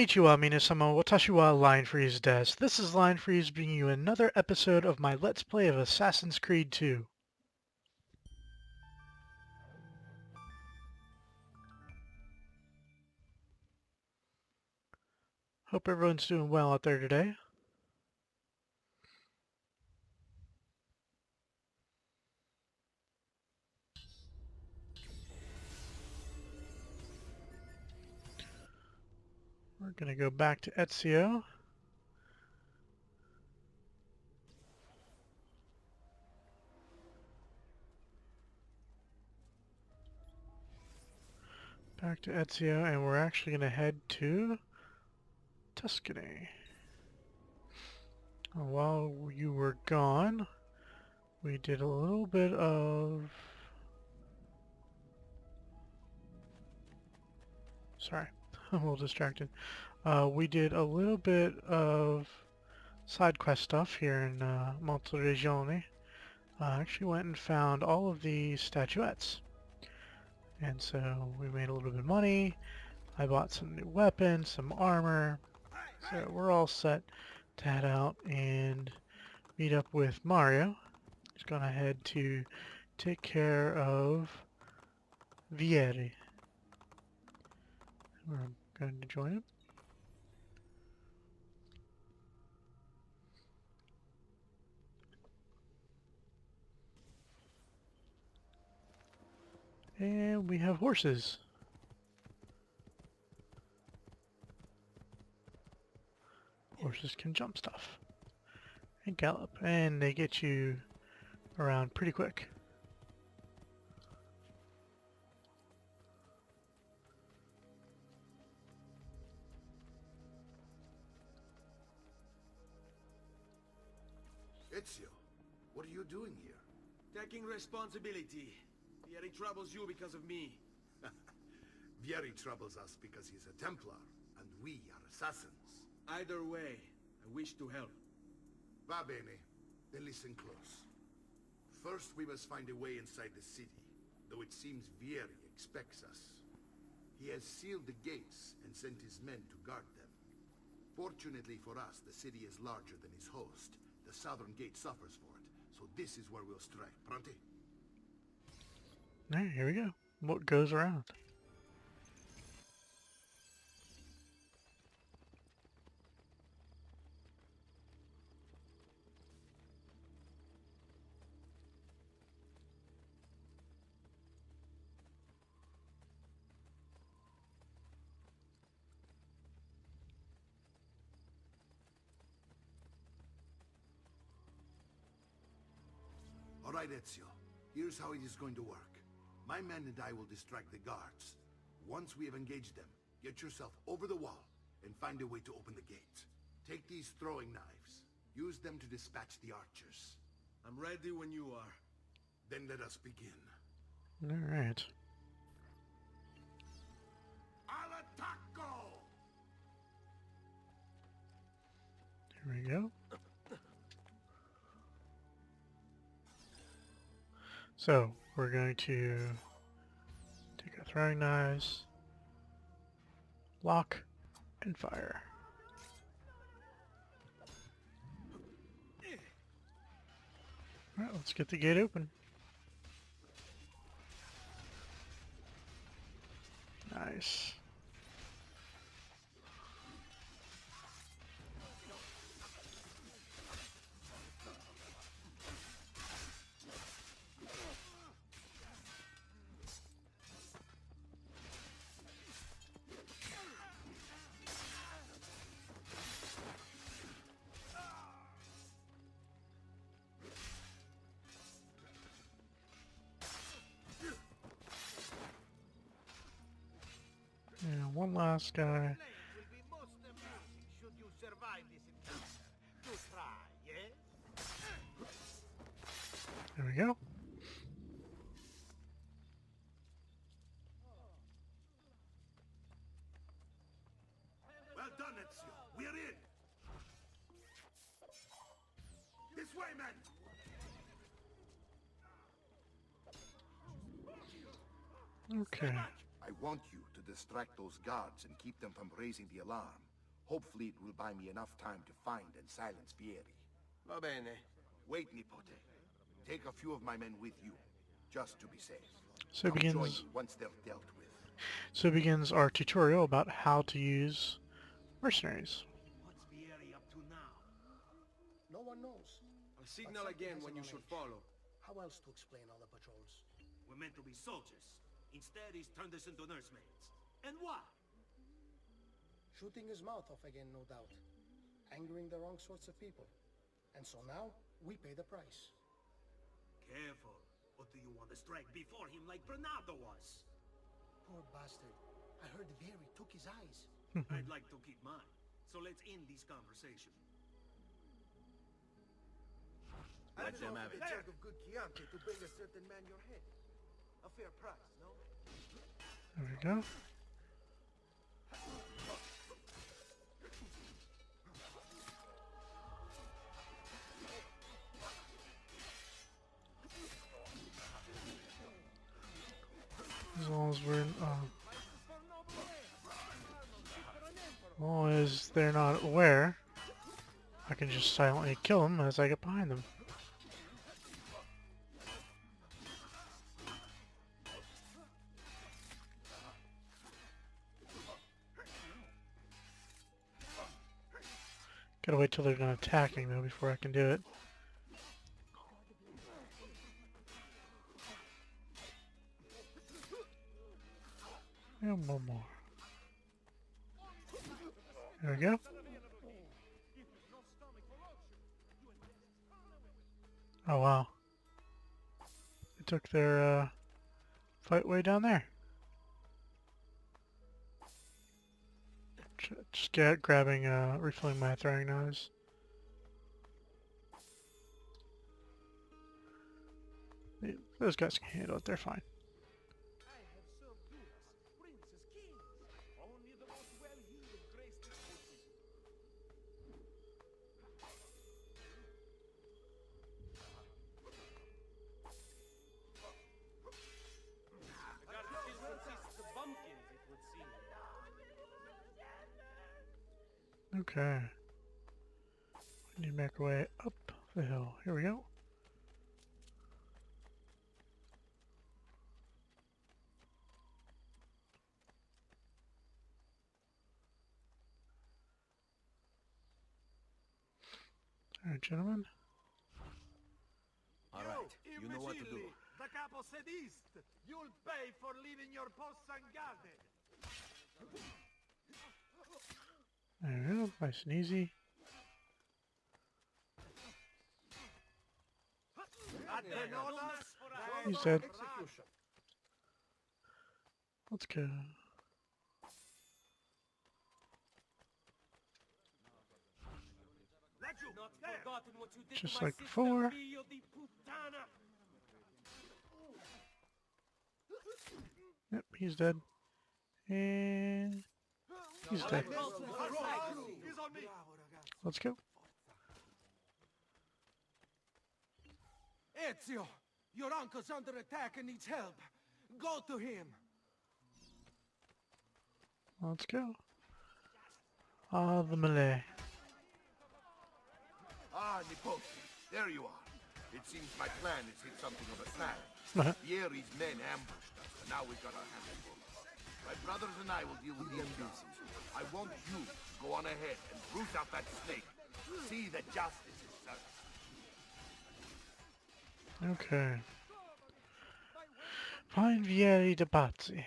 Konnichiwa, Minasama, watashi wa linefreeze desu. This is linefreeze bringing you another episode of my Let's Play of Assassin's Creed 2. Hope everyone's doing well out there today. We're going to go back to Ezio. Back to Ezio, and we're actually going to head to Tuscany. While you were gone, we did a little bit of... Sorry, I'm a little distracted. We did a little bit of side quest stuff here in Monteregione. I actually went and found all of the statuettes. And so we made a little bit of money. I bought some new weapons, some armor. So we're all set to head out and meet up with Mario. He's going to head to take care of Vieri. We're going to join him. And we have horses. Horses can jump stuff and gallop, and they get you around pretty quick. Ezio, what are you doing here? Taking responsibility. Vieri troubles you because of me. Vieri troubles us because he's a Templar, and we are assassins. Either way, I wish to help. Va bene. Then listen close. First, we must find a way inside the city, though it seems Vieri expects us. He has sealed the gates and sent his men to guard them. Fortunately for us, the city is larger than his host. The southern gate suffers for it, so this is where we'll strike. Pronti? Alright, here we go. What goes around? All right, Ezio. Here's how it is going to work. My men and I will distract the guards. Once we have engaged them, get yourself over the wall and find a way to open the gate. Take these throwing knives. Use them to dispatch the archers. I'm ready when you are. Then let us begin. Alright. Al attacco! Here we go. So, we're going to take our throwing knives, lock, and fire. Alright, let's get the gate open. Nice. And one last guy. Will be most amusing should you survive this encounter. To try, yes? There we go. Well done, Ezio. We're in. This way, men. Okay. I want you to distract those guards and keep them from raising the alarm. Hopefully it will buy me enough time to find and silence Vieri. Va bene. Wait, Nipote. Take a few of my men with you, just to be safe. So it Come join begins. me once they're dealt with. So begins our tutorial about how to use mercenaries. What's Vieri up to now? No one knows. A signal again when you should follow. How else to explain all the patrols? We're meant to be soldiers. Instead, he's turned us into nursemaids. And why? Shooting his mouth off again, no doubt. Angering the wrong sorts of people. And so now, we pay the price. Careful. Or do you want to strike before him like Bernardo was? Poor bastard. I heard Vieri took his eyes. I'd like to keep mine. So let's end this conversation. Let them have it. Check of good Chianti to bring a certain man your head. A fair price, no? There we go. As long as we're as long as they're not aware, I can just silently kill them as I get behind them. Gotta wait till they're done attacking though before I can do it. And one more. There we go. Oh wow. They took their fight way down there. Just grabbing, refilling my throwing knives. Those guys can handle it, they're fine. I have served dukes, princes, kings. Only the most well-heeled graced this forces. The garden still consists of bumpkins, it would seem. Okay. We need to make our way up the hill. Here we go. Alright, gentlemen. All right, you know what to do. The capo said east. You'll pay for leaving your posts unguarded. There we go. Nice and easy. He's dead. Execution. Let's go. Not forgotten what you did Just to my like sister, before. Figlio di puttana. Yep, he's dead. And he's dead. He's on me. Let's go. Ezio, your uncle's under attack and needs help. Go to him. Let's go. Ah, the melee. Ah, Nipote, there you are. It seems my plan has hit something of a snag. Vieri's men ambushed us, and now we've got our hands full. My brothers and I will deal with the busy. I want you to go on ahead and root out that snake. See that justice is served. Okay. Find Vieri de Pazzi.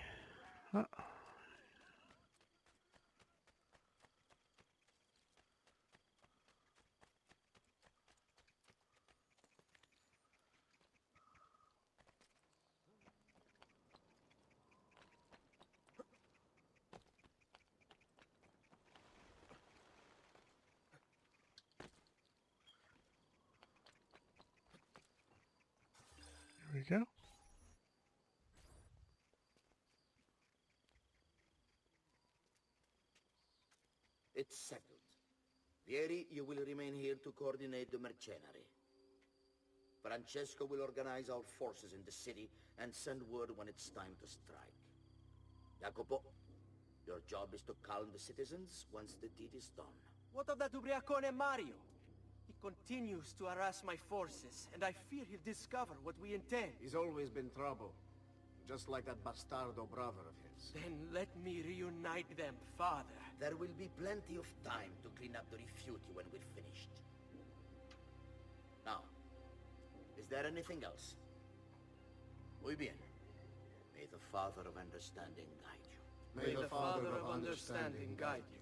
Here we go. It's settled. Vieri, you will remain here to coordinate the mercenary. Francesco will organize our forces in the city and send word when it's time to strike. Jacopo, Your job is to calm the citizens once the deed is done. What of that ubriacone Mario? He continues to harass my forces, and I fear he'll discover what we intend. He's always been trouble. Just like that bastardo brother of his. Then let me reunite them, father. There will be plenty of time to clean up the refuge when we're finished. Now, is there anything else? Muy bien. May the Father of Understanding guide you. May the Father of Understanding guide you.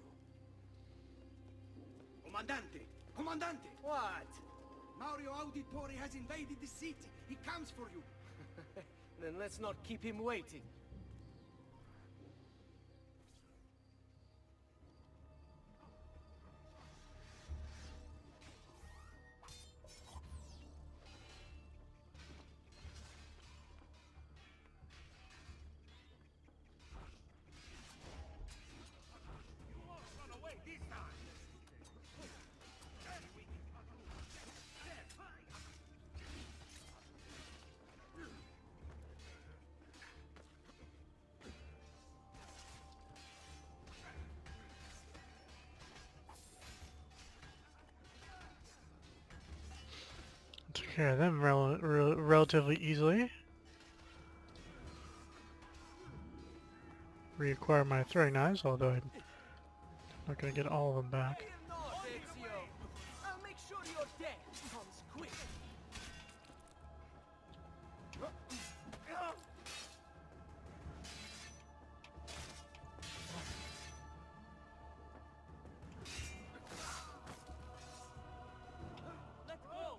Comandante! Comandante! What? Mario Auditore has invaded the city. He comes for you. Then let's not keep him waiting. Took care of them relatively easily. Reacquire my throwing knives, although I'm not going to get all of them back. Fear not, Ezio. I'll make sure your death comes quick. Let go.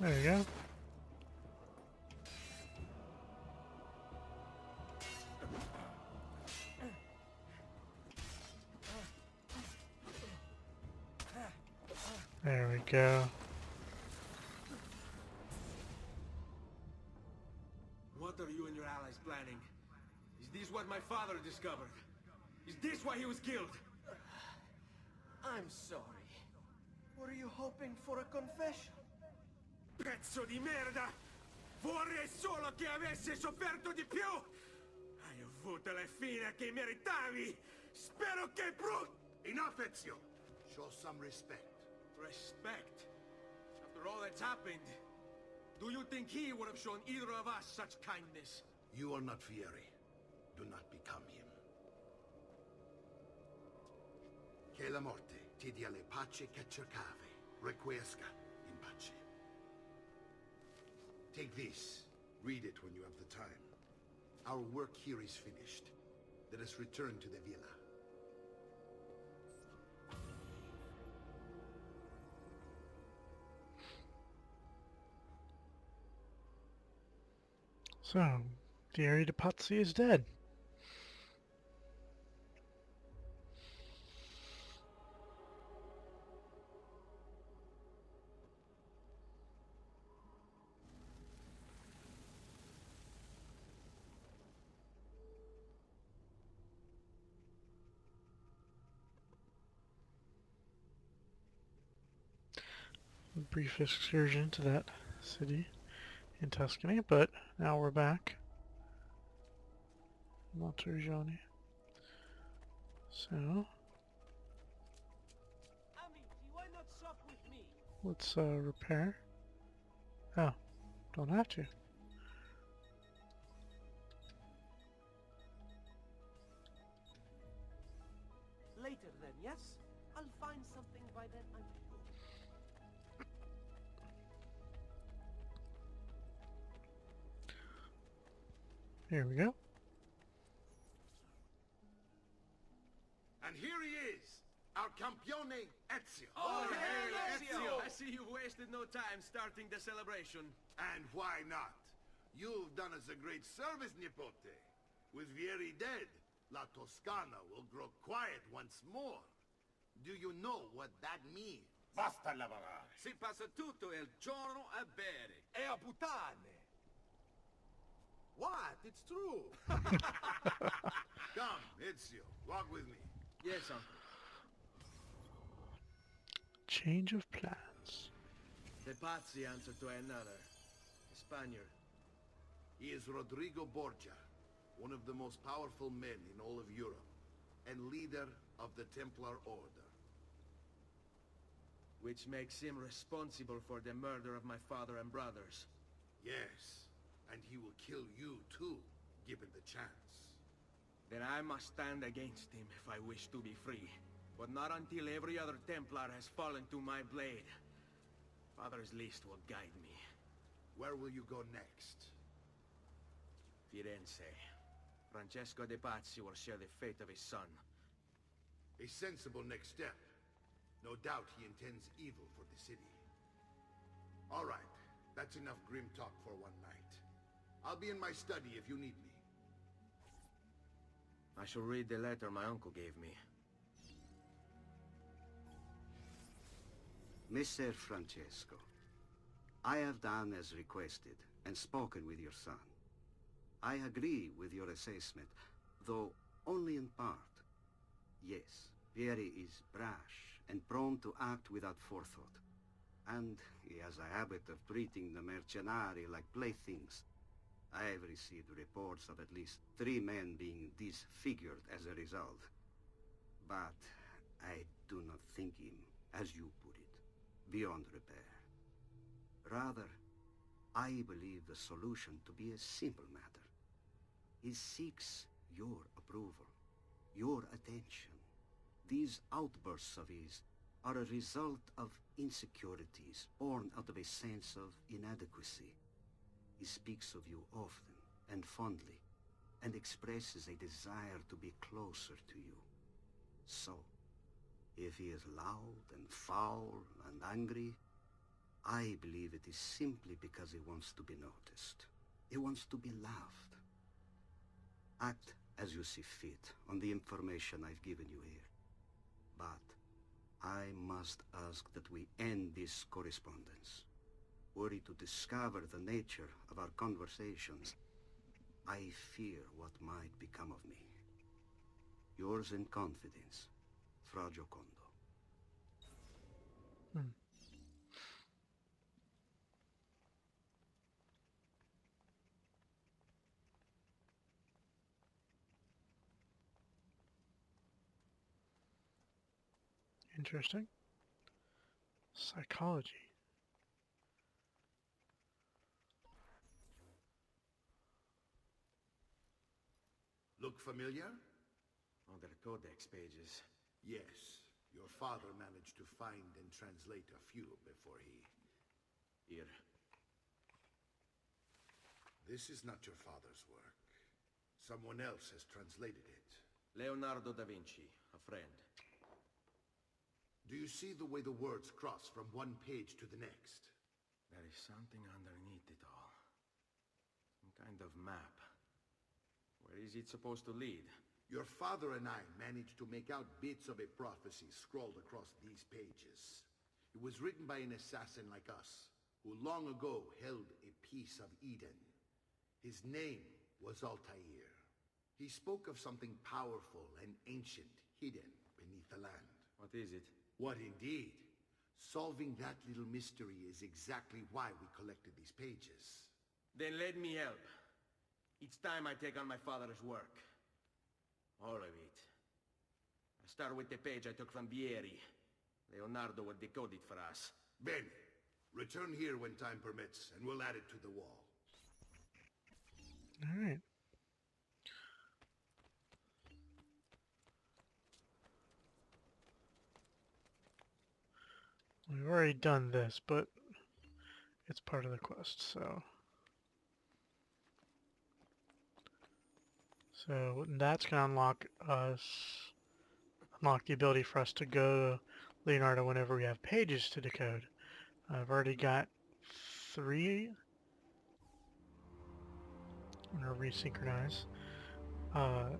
There you go. There we go. What are you and your allies planning? Is this what my father discovered? Is this why he was killed? I'm sorry. Were you hoping for a confession? Pezzo di merda! Vorrei solo che avessi sofferto di più! Hai avuto la fine che meritavi! Spero che Enough, Ezio! Show some respect. Respect? After all that's happened, do you think he would have shown either of us such kindness? You are not Vieri. Do not become him. Che la morte ti dia le pace che cercavi. Requiesca in pace. Take this. Read it when you have the time. Our work here is finished. Let us return to the villa. So, Vieri de Pazzi is dead. A brief excursion to that city in Tuscany, but now we're back. Montergione. So, Amici, why not sup with me? let's repair. Oh, don't have to. Later then, yes? I'll find something by then, I'm sure. Here we go. And here he is, our campione Ezio. Oh, hey, Ezio! I see you've wasted no time starting the celebration. And why not? You've done us a great service, Nipote. With Vieri dead, La Toscana will grow quiet once more. Do you know what that means? Basta lavorare. Si passa tutto il giorno a bere. E a puttane. What? It's true. Come, Ezio, walk with me. Yes, uncle. Change of plans. De Pazzi answered to another. A Spaniard. He is Rodrigo Borgia, one of the most powerful men in all of Europe, and leader of the Templar Order. Which makes him responsible for the murder of my father and brothers. Yes, and he will kill you too, given the chance. Then I must stand against him if I wish to be free. But not until every other Templar has fallen to my blade. Father's list will guide me. Where will you go next? Firenze. Francesco de Pazzi will share the fate of his son. A sensible next step. No doubt he intends evil for the city. All right, that's enough grim talk for one night. I'll be in my study if you need me. I shall read the letter my uncle gave me. Messer Francesco, I have done as requested and spoken with your son. I agree with your assessment, though only in part. Yes, Vieri is brash and prone to act without forethought. And he has a habit of treating the mercenari like playthings. I have received reports of at least 3 men being disfigured as a result. But I do not think him, as you put it, beyond repair. Rather, I believe the solution to be a simple matter. He seeks your approval, your attention. These outbursts of his are a result of insecurities born out of a sense of inadequacy. He speaks of you often and fondly, and expresses a desire to be closer to you. So, if he is loud and foul and angry, I believe it is simply because he wants to be noticed. He wants to be loved. Act as you see fit on the information I've given you here. But I must ask that we end this correspondence. Were he to discover the nature of our conversations, I fear what might become of me. Yours in confidence, Fra Giocondo. Interesting. Psychology. Look familiar? On their codex pages. Yes. Your father managed to find and translate a few before he... Here. This is not your father's work. Someone else has translated it. Leonardo da Vinci, a friend. Do you see the way the words cross from one page to the next? There is something underneath it all. Some kind of map. Where is it supposed to lead? Your father and I managed to make out bits of a prophecy scrawled across these pages. It was written by an assassin like us, who long ago held a piece of Eden. His name was Altair. He spoke of something powerful and ancient hidden beneath the land. What is it? What indeed? Solving that little mystery is exactly why we collected these pages. Then let me help. It's time I take on my father's work. All of it. I'll start with the page I took from Vieri. Leonardo will decode it for us. Bene. Return here when time permits, and we'll add it to the wall. Alright. We've already done this, but it's part of the quest, so... So that's going to unlock the ability for us to go to Leonardo whenever we have pages to decode. I've already got 3. I'm going to resynchronize. And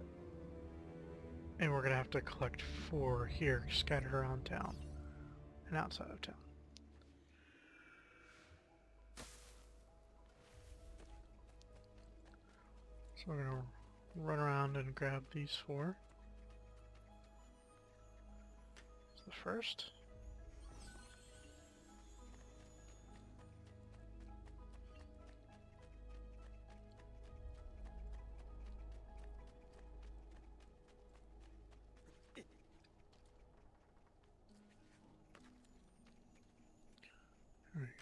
we're going to have to collect 4 here scattered around town and outside of town. So we're going to run around and grab these 4. It's the first.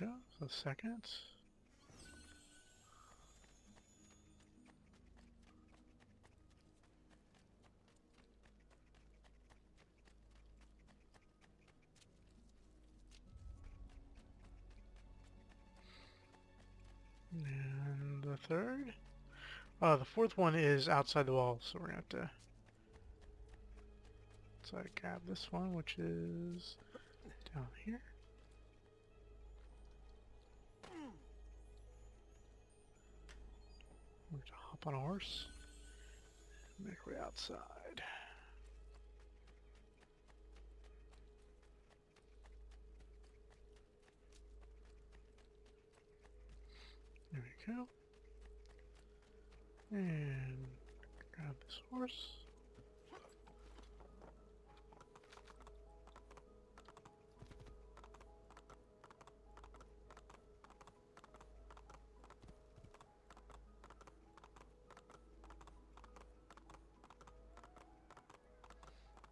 we go. The second. And the third. The fourth one is outside the wall, so we're gonna have to. So I grab this one, which is down here. We're gonna hop on a horse. Make our way outside. There we go. And grab this horse.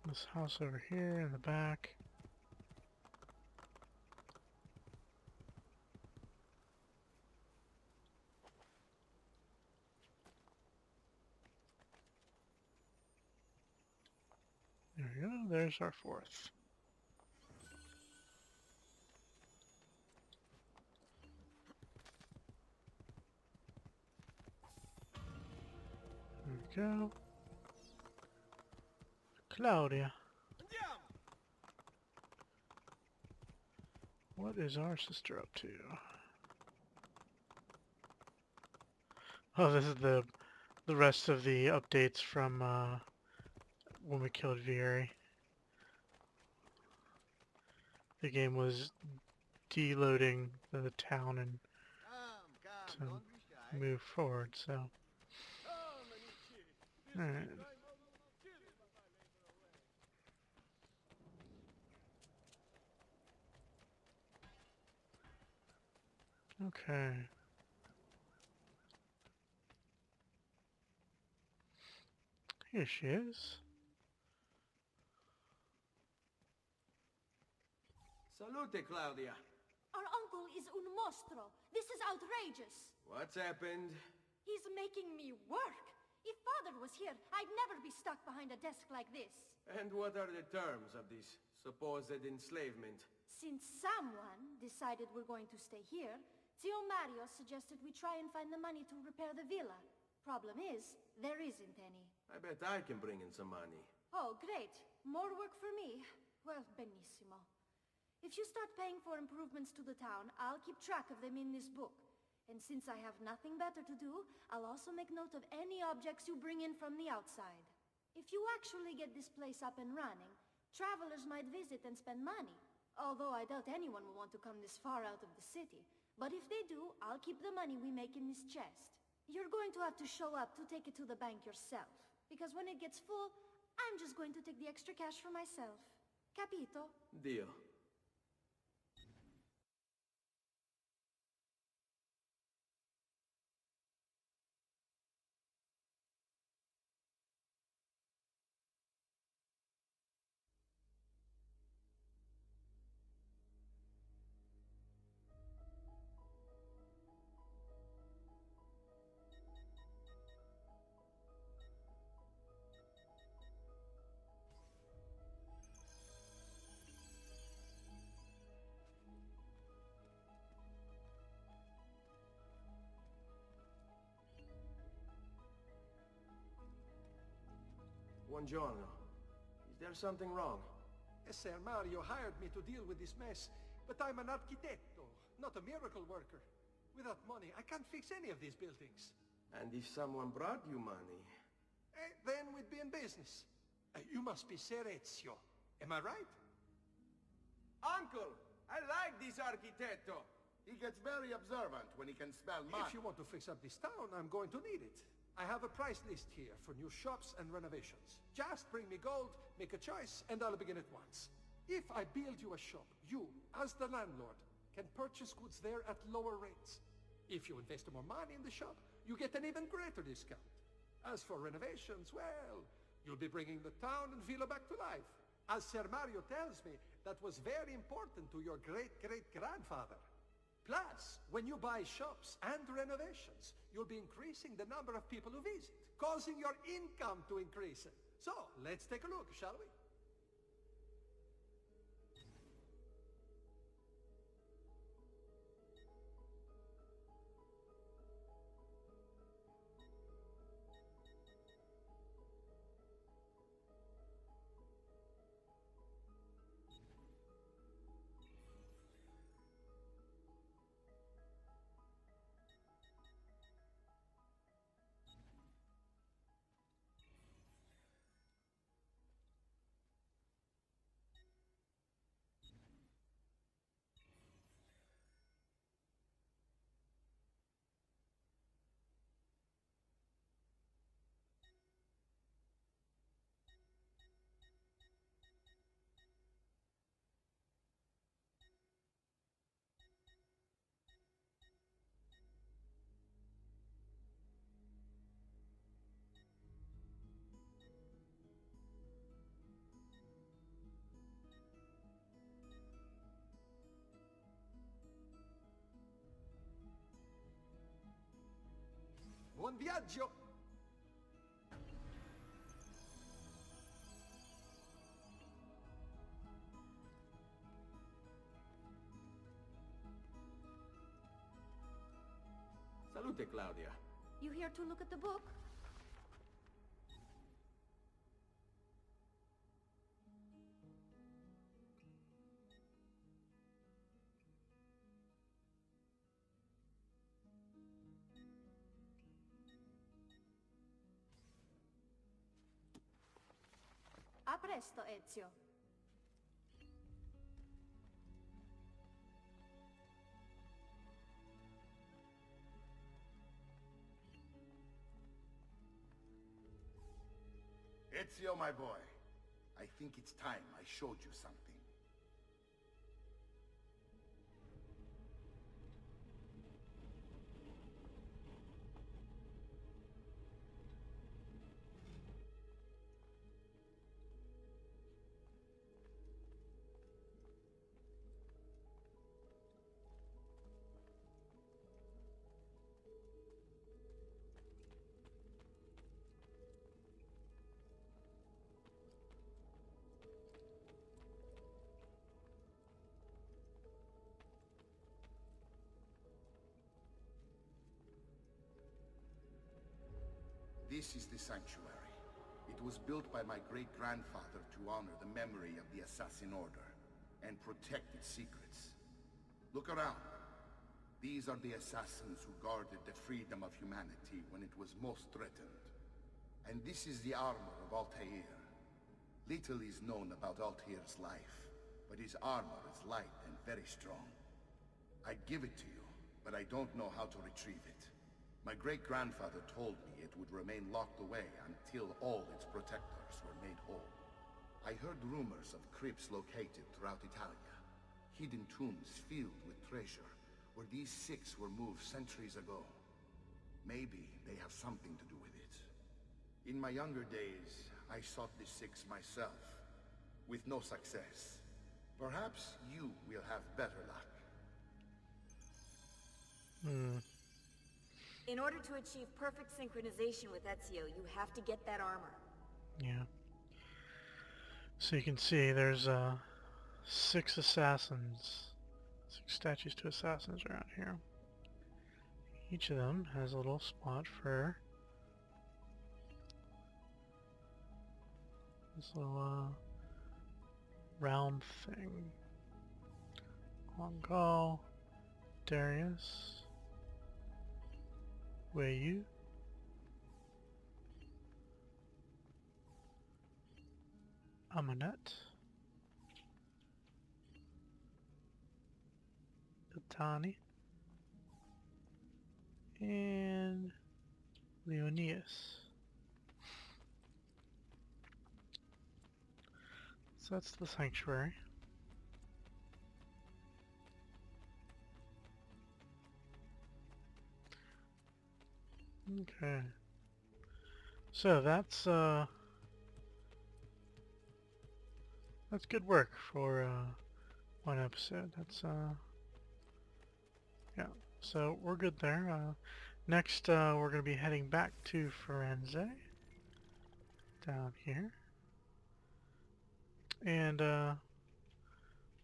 This house over here in the back. There we go, there's our fourth. There we go. Claudia. What is our sister up to? Oh, this is the rest of the updates from when we killed Vieri. The game was deloading the town and to move forward, so. Alright. Okay. Here she is. Salute, Claudia. Our uncle is un mostro. This is outrageous. What's happened? He's making me work. If father was here, I'd never be stuck behind a desk like this. And what are the terms of this supposed enslavement? Since someone decided we're going to stay here, Zio Mario suggested we try and find the money to repair the villa. Problem is, there isn't any. I bet I can bring in some money. Oh, great. More work for me. Well, benissimo. If you start paying for improvements to the town, I'll keep track of them in this book. And since I have nothing better to do, I'll also make note of any objects you bring in from the outside. If you actually get this place up and running, travelers might visit and spend money. Although I doubt anyone will want to come this far out of the city. But if they do, I'll keep the money we make in this chest. You're going to have to show up to take it to the bank yourself. Because when it gets full, I'm just going to take the extra cash for myself. Capito? Deal. Buongiorno. Is there something wrong? Sir Mario hired me to deal with this mess, but I'm an architetto, not a miracle worker. Without money, I can't fix any of these buildings. And if someone brought you money? Then we'd be in business. You must be Ser Ezio. Am I right? Uncle! I like this architetto! He gets very observant when he can smell mud. If you want to fix up this town, I'm going to need it. I have a price list here for new shops and renovations. Just bring me gold, make a choice, and I'll begin at once. If I build you a shop, you, as the landlord, can purchase goods there at lower rates. If you invest more money in the shop, you get an even greater discount. As for renovations, well, you'll be bringing the town and villa back to life. As Ser Mario tells me, that was very important to your great-great-grandfather. Plus, when you buy shops and renovations, you'll be increasing the number of people who visit, causing your income to increase. So, let's take a look, shall we? Buon viaggio! Salute, Claudia. You here to look at the book? A presto, Ezio. Ezio, my boy, I think it's time I showed you something. This is the sanctuary. It was built by my great-grandfather to honor the memory of the Assassin Order and protect its secrets. Look around. These are the assassins who guarded the freedom of humanity when it was most threatened. And this is the armor of Altair. Little is known about Altair's life, but his armor is light and very strong. I'd give it to you, but I don't know how to retrieve it. My great-grandfather told me it would remain locked away until all its protectors were made whole. I heard rumors of crypts located throughout Italia, hidden tombs filled with treasure, where these six were moved centuries ago. Maybe they have something to do with it. In my younger days, I sought the six myself, with no success. Perhaps you will have better luck. In order to achieve perfect synchronization with Ezio, you have to get that armor. Yeah. So you can see there's 6 assassins. 6 statues to assassins around here. Each of them has a little spot for this little round thing. Hongal, Darius, Wei Amunet, Itani, and Leonidas. So that's the sanctuary. Okay. So that's good work for one episode. That's Yeah, so we're good there. Next, we're going to be heading back to Firenze, down here, and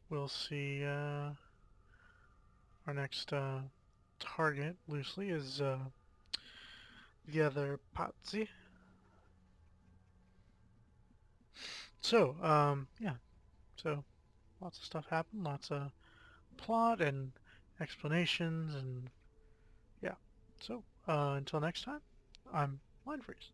we'll see our next target, loosely, is the other Pazzi. So, yeah, so lots of stuff happened, lots of plot and explanations, and yeah. So, until next time, I'm linefreeze.